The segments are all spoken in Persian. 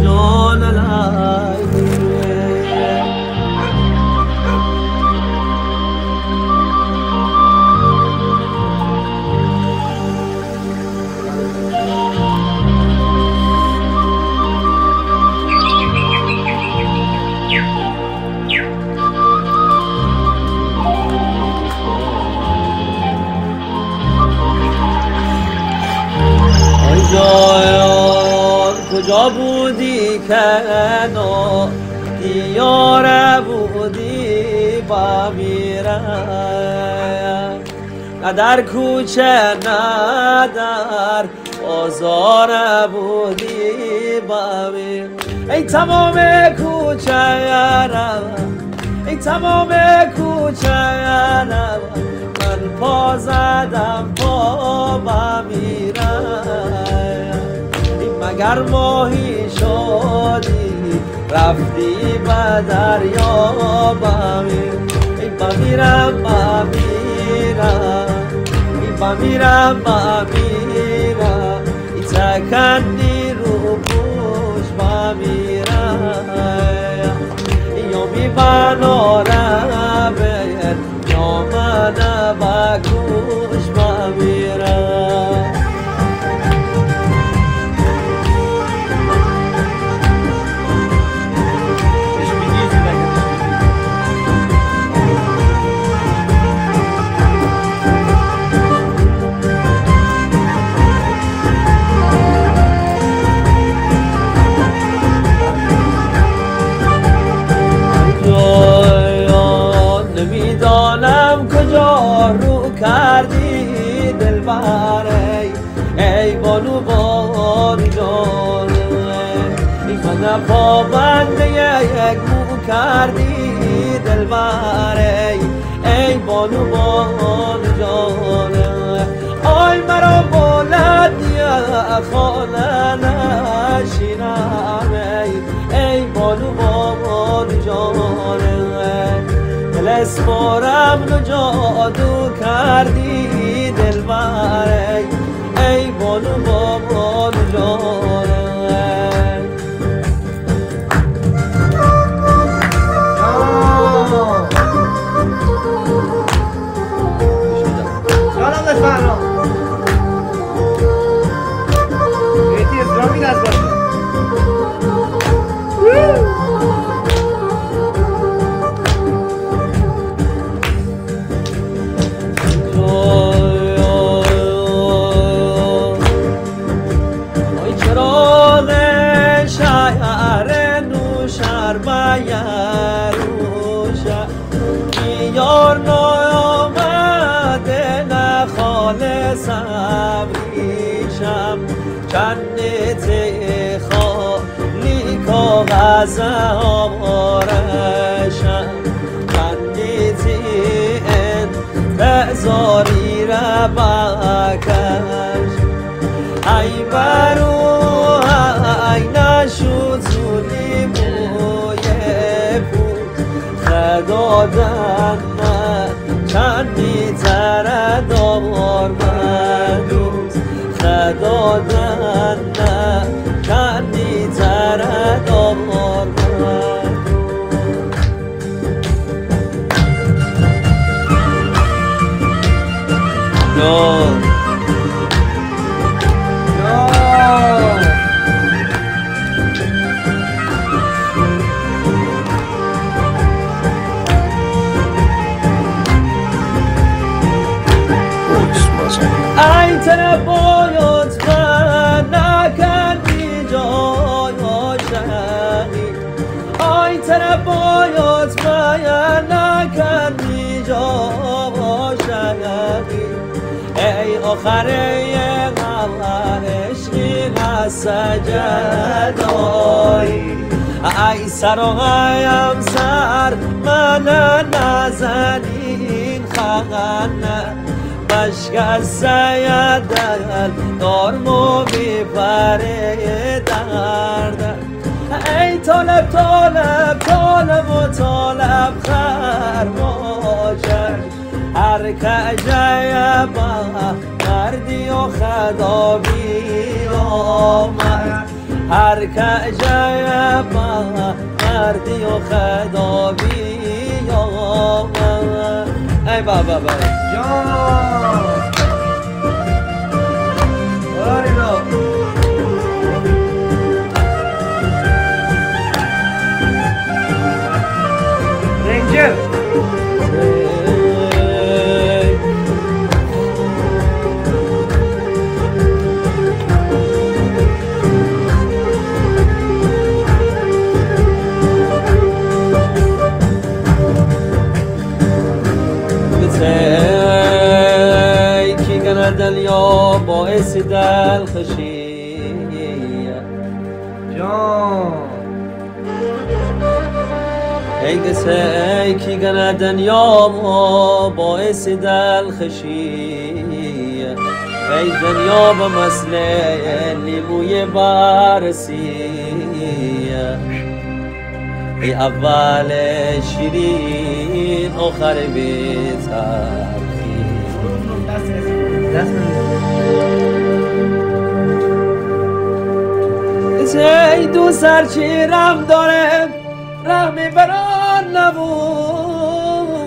جان کجا بودی که دیار بودی با میرم نه در کوچه نه در بازار بودی با میرم ای تمام کوچه ای تمام کوچه من پا زدم پا با میرم مگر ماهی شدی رفتی به دریا بمیرم ای تکندی رو پوش بمیرم یومی بناره بیر یامنه بگوش بمیرم نمیدانم کجا رو کردی دلبره ای بانو بانو جان من پابنده یک مو کردی دلبره ای بانو بانو جان آی مرا بلندی خانه نشینم ای بانو بانو جان اسمارم رو جادو کردی دلبره ای بانو بانو جانه جانم داشت فرام بیتی اسلامی دست باشه یار نامده نه خالصم ریشم جنت خالی کاغذ آمارشم جنت انتظاری را بکش ای برو ای نشوزونی موی بود خدادن چندی تره دار مدوز خدادن چندی تره دار مدوز ای تره بایت من نکردی جای شهی ای تره بایت من نکردی جای شهی ای آخره قمر عشقی نسجدایی ای سر و غیم سر من نزدین خانه بشکسته دل دارمو بیپره دردن ای طالب طالب طالب و طالب خرماجر هر کجای با مردی و خدا بی آمد هر که جایب مردی و خدابی ای بابا جان آرینا رنجر کی گرد دلیا باعث دل خشیه جان ای کسی کی گرد دنیا باعث دل خشیه ای دنیا به مسئله لیموی برسیه ای اول شیرین آخر بی‌تلخی ای دو سرچیرم داره رحمی بران نبونه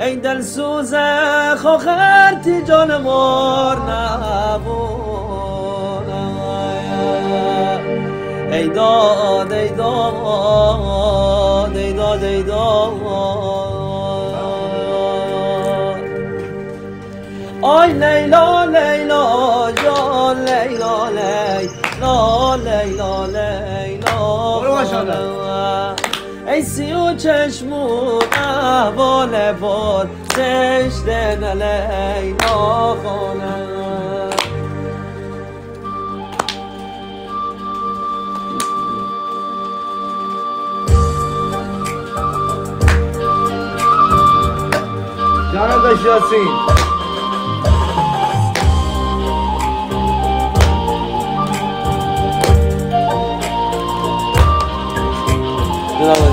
ای دل سوزه خوخر تی جان مار نبونه ای داد ای داد ای داد ای داد آی لیلا لیلا جان لیلا لیلا لیلا لیلا ای سیو چشمون احوال بود سشتن لیلا خانه جان داشتی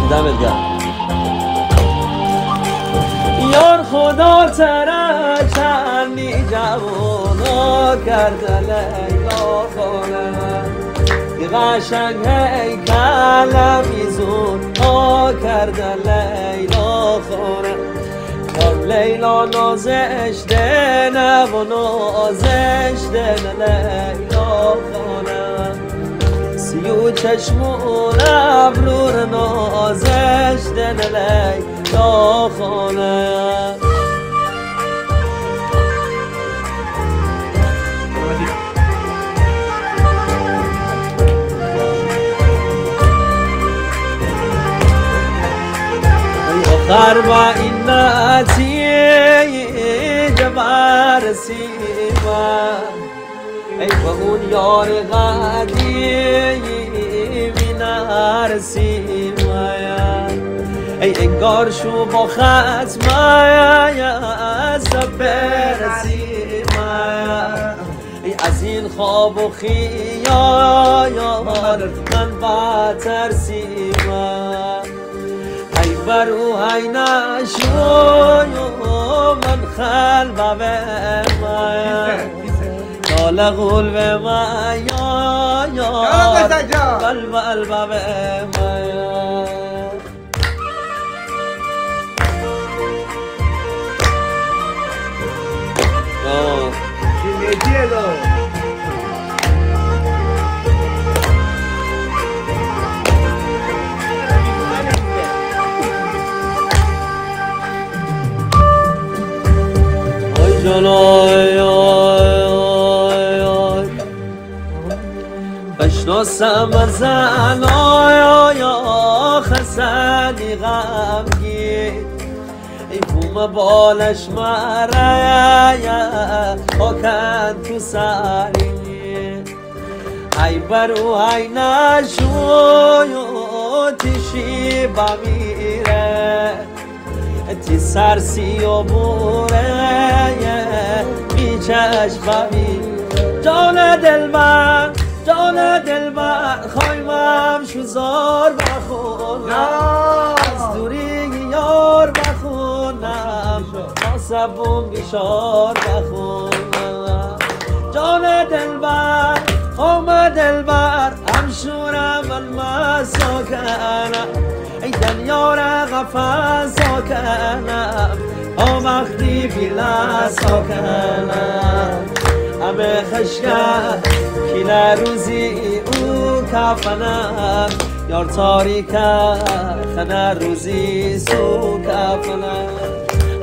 دمت گرم یار خدا تره چندی جوانا کرده لیلا خانه قشنگ هیکل میزون ها کرده لیلا خانه لیلا نازش دنه و نازش دنه لیلا خانه سیو چشمون ابرور نازش دنه لیلا خانه آخر با این نتیجه برسیم ای با اون یار قدیمی نرسیم ای انگار شو با ختمه از برسیم ای از این خواب و خیال من بترسیم ای برو ای نشو من خلبه به طالق قلب ما یار قلب قلب به ما بشناسم از زنای خسنی غمگین ای بوم بالش مره آکن تو سری ای برو ای نشوی تیشی بمیره تی سرسی و بوره بی چشممی جان دلبر جان دلبر خواهیم شوزار بخونم از دوری یار بخونم ناسبون بیشار بخونم جان دلبر شورم المساکنم ای دنیا را قفص ساکنم تا وقتی بیلا ساکنم همه خشکم کیل روزی او کفنم یار تاریکه خنه روزی سو کفنم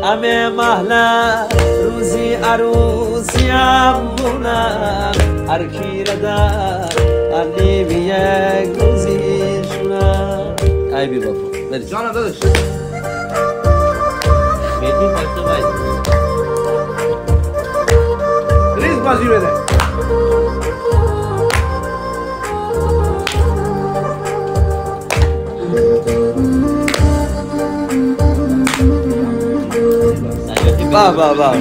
همه محله روزی عروسیم بونم هر کی را در علی بی یک روزی شونم ای بی بابا برید جانم داداش میدی پایتا باید ریز بازی بده با با با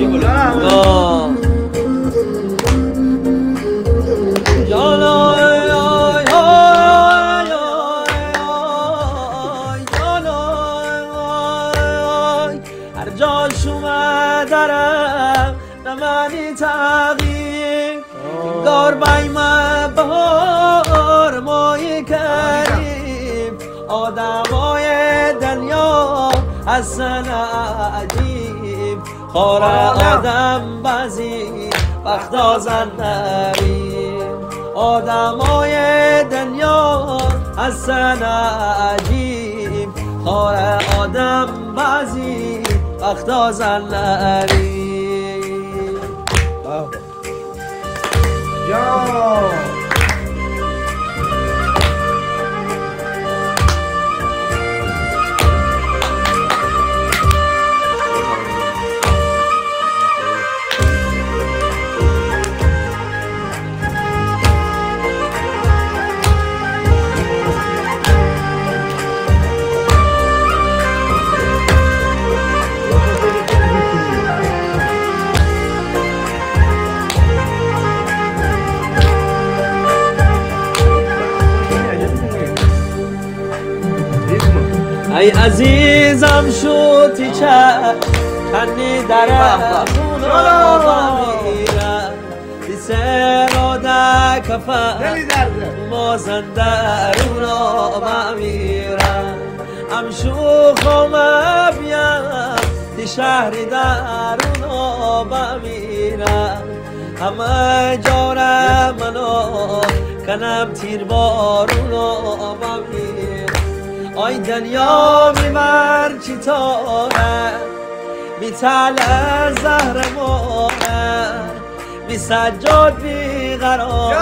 هر جا شما دارم نمانی تغییر انگار بایم بهار مایی کریم آدمای دنیا حسن عجیب خور آدم بعضی وقتا زن نریم آدمای دنیا حسن عجیب خور آدم بعضی وقتا زن نریم جان ای عزیزم شوتی چه کنی درم اونا بمیرم دیسه را در کفن مازندر اونا بمیرم هم شوخم بیم دی شهری در اونا بمیرم همه جارم منو کنم تیر بار اونا بمیرم آی دنیا میمر چی تاره بی تله زهر ماره بی سجاد بی قرار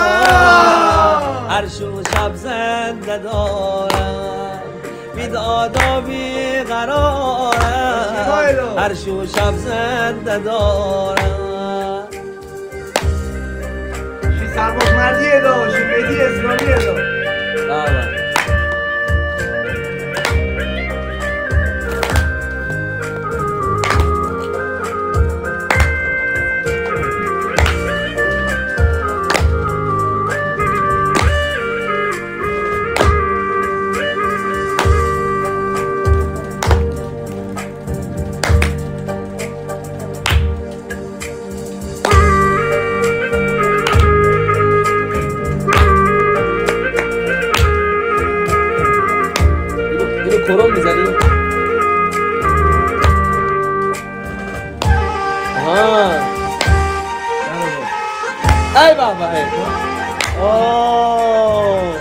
هر شو شب زنده دارم بی دادا بی قرارم هر شو شب زنده دارم شی سرباز مردیه دا شی بیدی اسلامیه دا کرم میزنی؟ آها ای بابا ای اوه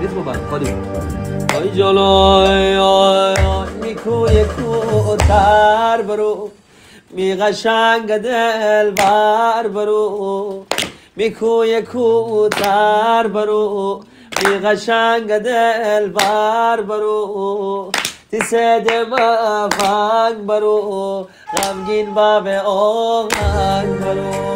ریتمو بر خواهیم آی جلوی میکوی کوتر برو می قشنگ دل بر برو میکوی کوتر برو می قشنگ دل بر برو تیسد مفنگ برو غمگین باب آهنگ برو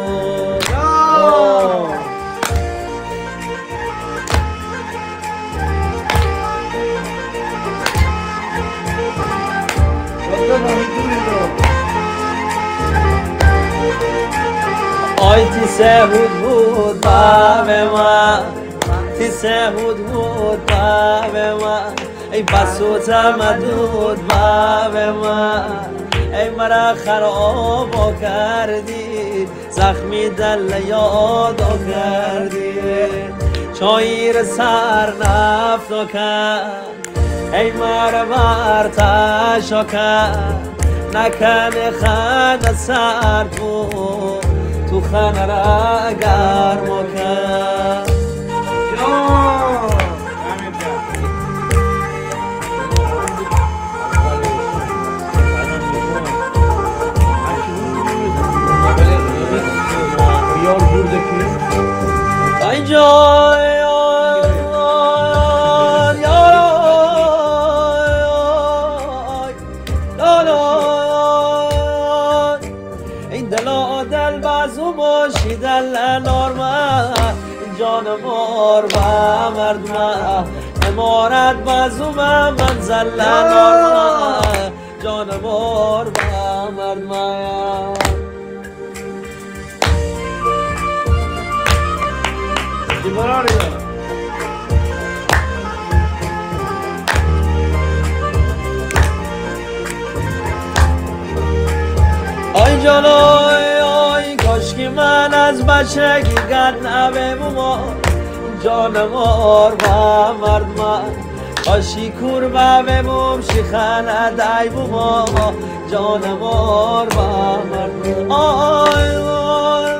آی تیسه هود باب ما تیسه هود باب ما ای بسوت مدود باب ما مرا خرابا کردی، زخمی دل یادا کردی. چایر سر نفتا کرد، ای مرا ورتشا کرد. نکنه خانه سر بود، تو خانه را گرما کرد. این دل بازو باشی دل نارمه، جان مار و مردمه. امارت بازو منزل نارمه، جان مار و مردمه. آی جانای آی کاشکی من از بچگی گرد نبموم، جان مار و مرد من. کاشی کور بموم شیخانه دای بوم، جان مار و مرد. آی آی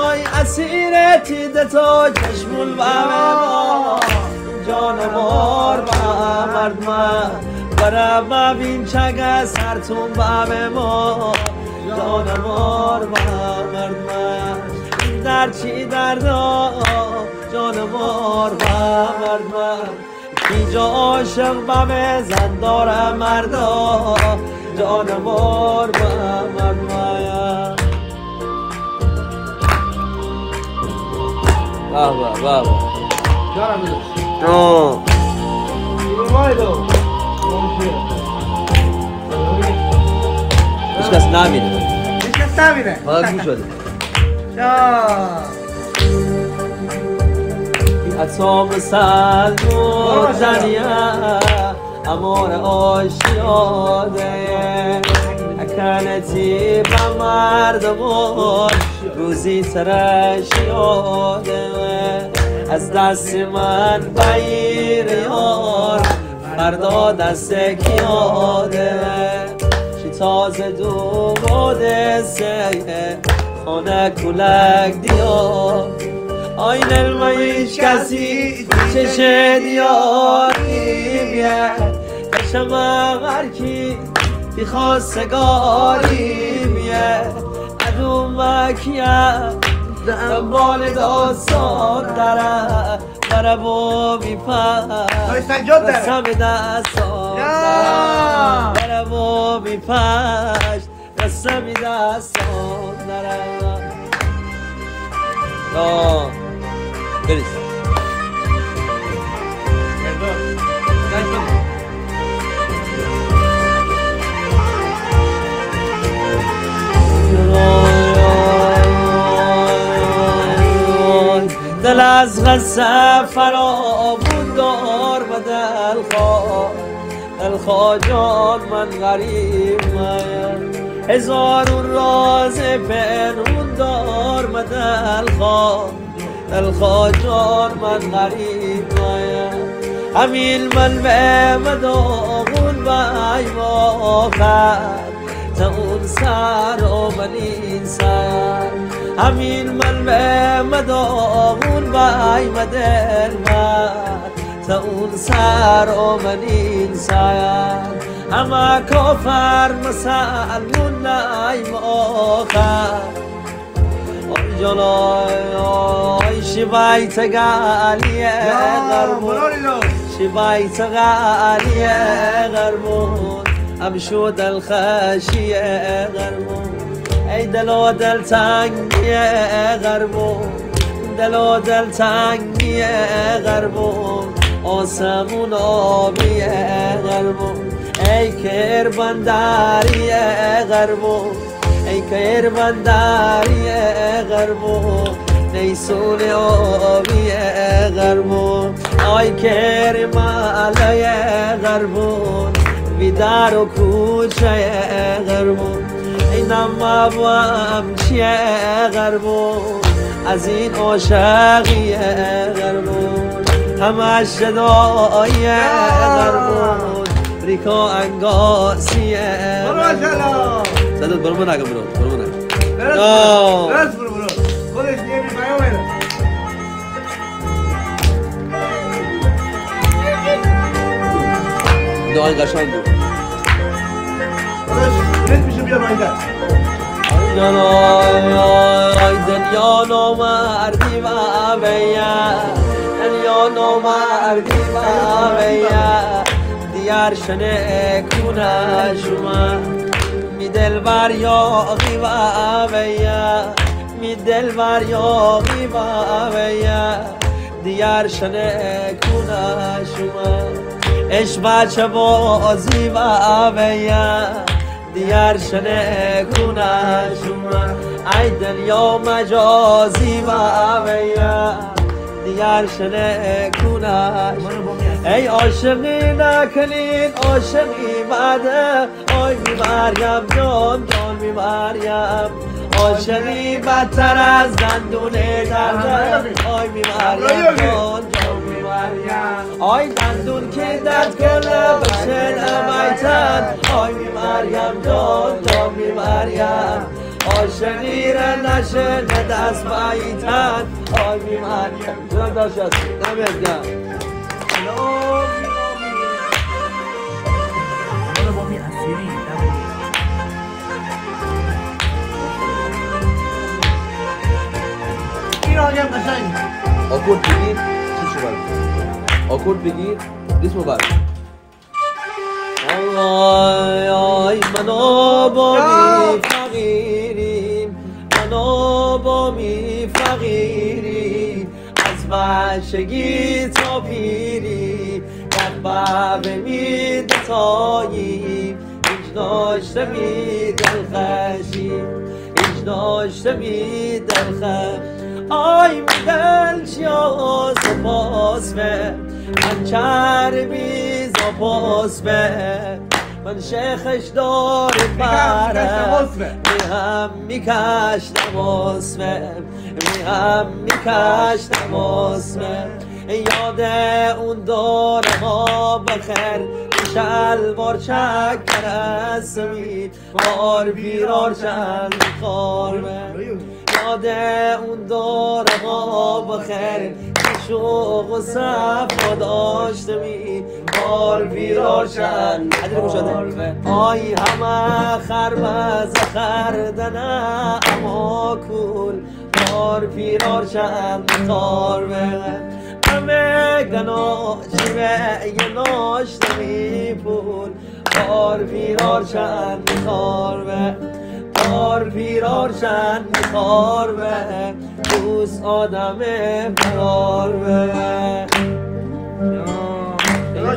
آی اسیرتی دتا چشمول بموم، جان مار و مرد من. برا ببین چگه سرتون بموم، جان مار و مرد من. در چی دردا جان مار و مرد من. کی جا عاشق بزن داره مردا، جان مار و مرد من. بابا بابا جانم هیچ کس نبینه، هیچ کس نبینه. فقط گوش بده. اتام سلمون دنیا امور آشیاده، اکنتی با مردمون روزی ترشیاده. از دست من بگیر یار، فردا دست کیاده. تازه دو مدسه خانه کلک دیا. آین المایش کسی چش دیاری بیه. کشم غرکی بی خواستگاری بیه. ادو مکیه دنبال داستان داره، برا با بیپر دستم دستان داره. برا با بیپر دستم دستان داره. بریز دل از غصه فرامون دار و دلخواه جان من غریب من. هزارون راز پنهون دار و دلخواه جان من غریب من. همین من به مداغون بای موقت تا اون سر و من این سر. همین من به مداغون بای مدل من تا اون سر و من این سر. همه کافر مسلمون نای موقت. آی جلای شبایت غالیه غربون، شبایت غالیه غربون. ام شد الخشیه غربون. ای دل و دل تنگیه غربون، دل و دل تنگیه غربون. آسمون آبیه غربون. ای کر بندریه غربون، ای کر بندریه غربون. نیسون آبیه غربون. آی کر مالیه غربون، بیدار و کوچه غربون. نموام چیه غربون از این عاشقی غربون همش صدای غربون ریکا انگاسیه صدت برو نگم برو برس برو خودش یه بیمایه باید دعای قشنگ بود خودش رد میشه بیا مایده دنیا نامردی و دنیا نامردی و دیار شنه کنه شما می دل بر یاقی و می دل بر یاقی و دیار شنه کنه شما اش بچه بازی و دیار شنه کنه شما ای دنیا مجازی و دیار شنه کنه ای عاشقی نکنین عاشقی بعده آی می مریم جان می مریم عاشقی بدتر از دندون درده آی می مریم جان می مریم آی دندون که درد کنه بشن امیتن آی می مریم جان می مریم عاشقی را نشنه دست بایتن آی می مریم جان داشت هست نمیدیم آکورد بگیر چی شو آکورد بگیر ریتمو بر آی منو با می فقیریم منو با می فقیریم از بچگی تا پیری در به می دتاییم هیچ داشته می دلخشیم هیچ داشته می دلخشیم آی دل چیا سپاس به من چربی زپاس به من شیخش دار برم میهم میکشتم اسمه میهم میکشتم اسمه یاد اون داره ما بخیر شلوار چکر اسمی بار بیرار چند خارمه یاد اون داره ما بخیر شوق و صفا داشتمی بار بیرار چند آی همه خرمز خردنه اما کول بار بیرار چند خارمه همه گناه شیوه یه ناشتمی پول بار بیرار چند خارمه بار بیرار چند خارمه دوست آدم برار به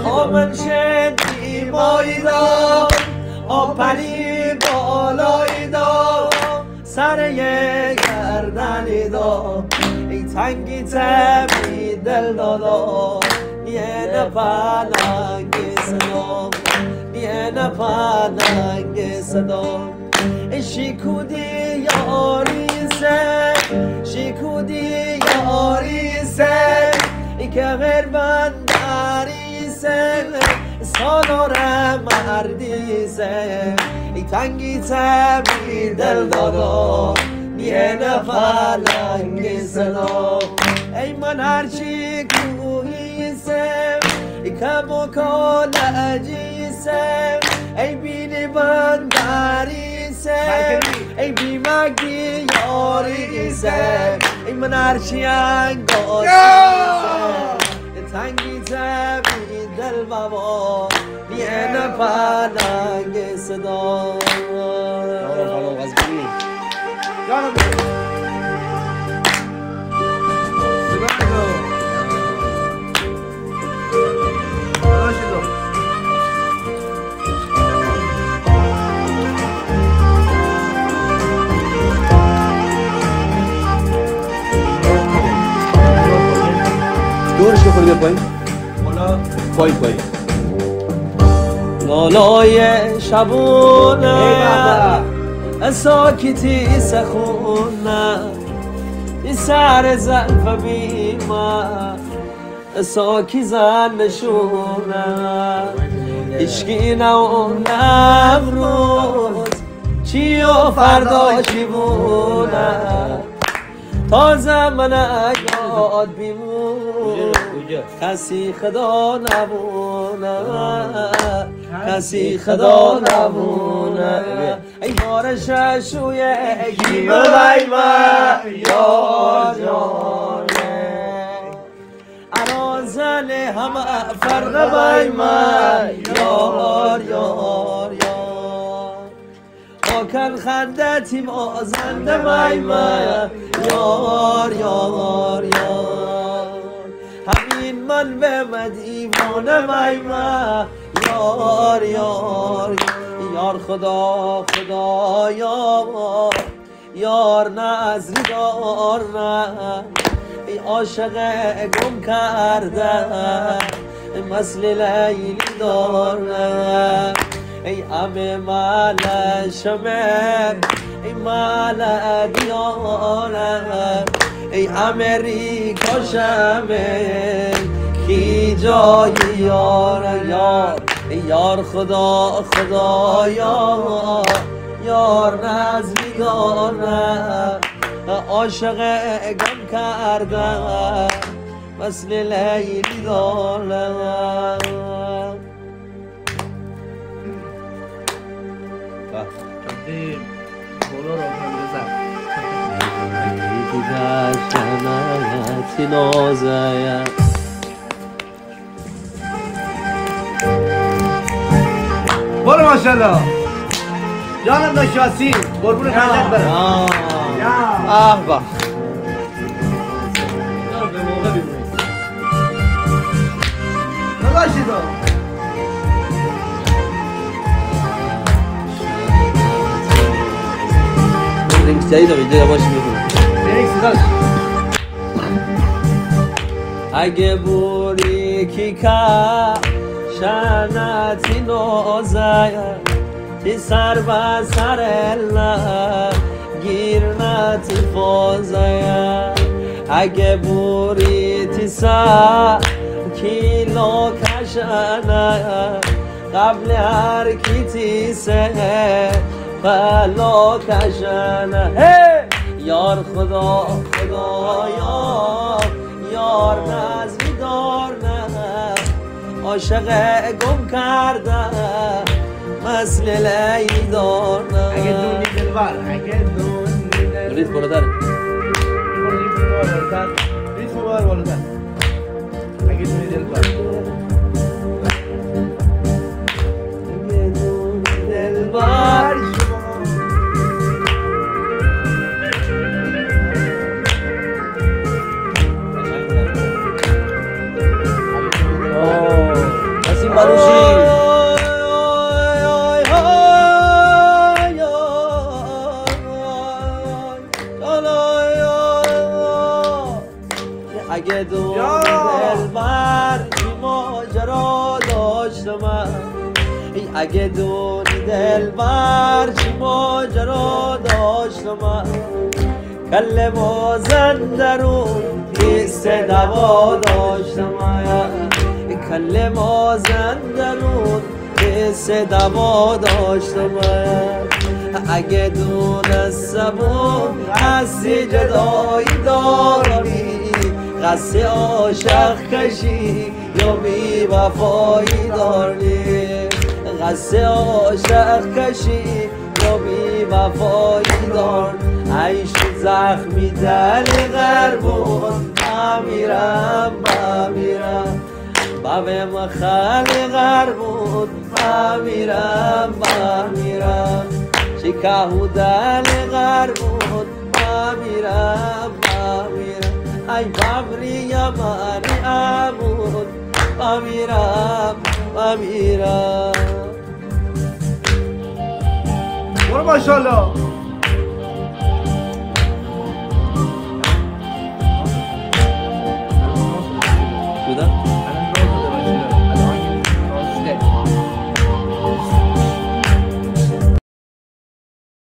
آمن شدی مایدا آپری بالایی دا سر یه گردنی دا ای تنگی تبی دل دادا یه نپننگ صدا یه نپننگ صدا شیکودی یاری سه شیکودی یاری سه ای که غیر بندری سه سالار مردی سه ای تنگی تبی دل دادا یه نفر لنگ صدا ای من هرچی کوهی سه ای کم و کالجی سه ای بینی بندری ای بی مگی یاری سه ای من هرچی انگاسی سه تنگی تبی دل بابا یه نپننگ صدا دورش بخوری بیا پایین پایین پایین لالای شبونه ساکتی سخونه سر زلف بیمه ساکی زن نشونه اشکی نو نمروز چی و فردا چی بونه تازه من یاد بیمون کسی خدا نمونه کسی خدا نمونه ای مار ششوی کی ببای من یار یاره ارازل همه فرق بای من یار یار یار آکن خندتی مازنده بای من یار یار یار همین من به مدیوانه بای من یار یار یار خدا خدا یار نظری دار نه ای عاشق گم کرده مثل لیلی دار نه ای امه مال شمر ای مال دیاره ای امریکا شمر کی جای یار یار یار خدا خدا یار نظری داره عاشق گم کرده مثل لیلی داره برو ماشاءالله جانم داشتی قربون خندت برم اه با به موقع بیمونه نباشید رنگ جدید رو اینجا باش میکنم برنگ صداش اگه بوری کی که شنتی نوزه تی سر به سر الله گیر نتی فوزه اگه بوری تی سر کیلو کشنه قبل هر کی تی سه پلو کشنه یار خدا خدا یار نظری دار نه عاشق گم کرده مثل لیلی دار نه اگه دونی دلبر اگه دونی دلبر ریت بالاتر ریت بالاتر اگه دونی دلبر اگه دونی دلبر Así Marushi اگه دون دلبر چی ماجرا داشتم اگه دون دلبر چی ماجرا داشتم کل مازن درون حس دوا داشتم کل مازن درون حس دوا داشتم اگه دون سبون حسی جدایی داری قصه عاشق کشی یا بی وفایی داری قصه عاشق کشی یا بی وفایی دار عیش زخمی دل غربون بمیرم بابم خالی غربون بمیرم شکاهو دل غربون بمیرم ای بابری یمانی امون بمیرم برو ماشاءالله